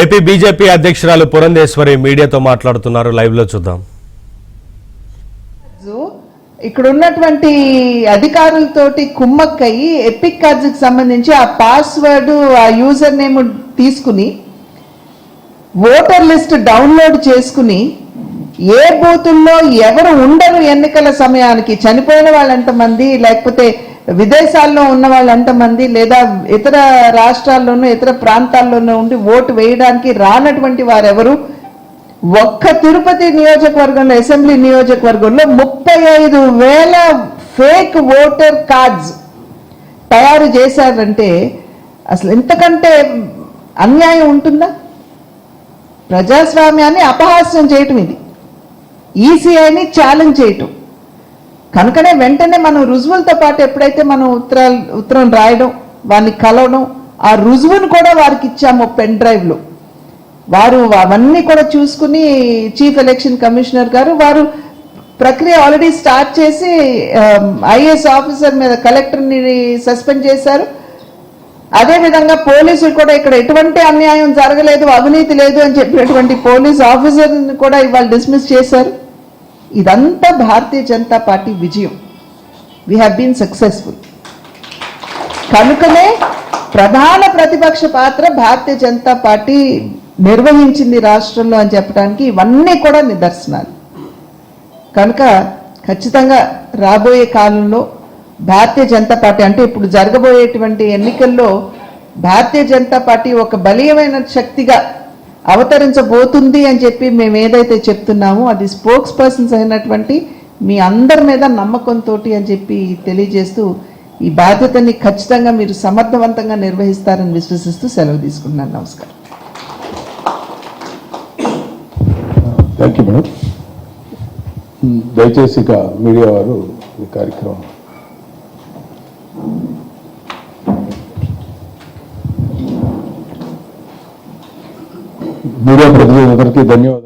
AP BJP అధ్యక్షురాలు పురంధేశ్వరి మీడియాతో మాట్లాడుతున్నారు. లైవ్ లో చూద్దాం. ఇక్కడ ఉన్నటువంటి అధికారులతోటి కుమ్మక్కయ్యి ఎపిక్ కార్డ్స్ కి సంబంధించి ఆ పాస్వర్డ్ ఆ యూజర్ నేమ్ తీసుకుని ఓటర్ లిస్ట్ డౌన్లోడ్ చేసుకుని ఏ బూతుల్లో ఎవరు ఉండరు ఎన్నికల సమయానికి, చనిపోయిన వాళ్ళు ఎంతమంది, లేకపోతే విదేశాల్లో ఉన్న వాళ్ళు ఎంతమంది, లేదా ఇతర రాష్ట్రాల్లోనూ ఇతర ప్రాంతాల్లోనూ ఉండి ఓటు వేయడానికి రానటువంటి వారెవరు, ఒక్క తిరుపతి నియోజకవర్గంలో అసెంబ్లీ నియోజకవర్గంలో 35,000 ఫేక్ ఓటర్ కార్డ్స్ తయారు చేశారంటే అసలు ఇంతకంటే అన్యాయం ఉంటుందా? ప్రజాస్వామ్యాన్ని అపహాస్యం చేయటం ఇది, ఈసీఐని ఛాలెంజ్ చేయటం. కనుకనే వెంటనే మనం రుజువులతో పాటు ఎప్పుడైతే మనం ఉత్తరం రాయడం, వారిని కలవడం, ఆ రుజువును కూడా వారికి ఇచ్చాము పెన్ డ్రైవ్లో. వారు అవన్నీ కూడా చూసుకుని చీఫ్ ఎలక్షన్ కమిషనర్ గారు వారు ప్రక్రియ ఆల్రెడీ స్టార్ట్ చేసి ఐఏఎస్ ఆఫీసర్ మీద కలెక్టర్ని సస్పెండ్ చేశారు. అదేవిధంగా పోలీసులు కూడా ఇక్కడ ఎటువంటి అన్యాయం జరగలేదు, అవినీతి లేదు అని చెప్పినటువంటి పోలీస్ ఆఫీసర్ని కూడా ఇవాళ డిస్మిస్ చేశారు. ఇదంతా భారతీయ జనతా పార్టీ విజయం. We have been successful. కనుకనే ప్రధాన ప్రతిపక్ష పాత్ర భారతీయ జనతా పార్టీ నిర్వహించింది రాష్ట్రంలో అని చెప్పడానికి ఇవన్నీ కూడా నిదర్శనాలు. కనుక ఖచ్చితంగా రాబోయే కాలంలో భారతీయ జనతా పార్టీ అంటే ఇప్పుడు జరగబోయేటువంటి ఎన్నికల్లో భారతీయ జనతా పార్టీ ఒక బలీయమైన శక్తిగా అవతరించబోతుంది అని చెప్పి మేము ఏదైతే చెప్తున్నామో అది స్పోక్స్ పర్సన్స్ అయినటువంటి మీ అందరి మీద నమ్మకంతో అని చెప్పి తెలియజేస్తూ ఈ బాధ్యతని ఖచ్చితంగా మీరు సమర్థవంతంగా నిర్వహిస్తారని విశ్వసిస్తూ సెలవు తీసుకుంటున్నాను. నమస్కారం. Thank you madam. దయచేసి ఇక మీడియా వారు ఈ కార్యక్రమం మీడియా ప్రతినిధులందరికీ ధన్యవాదాలు.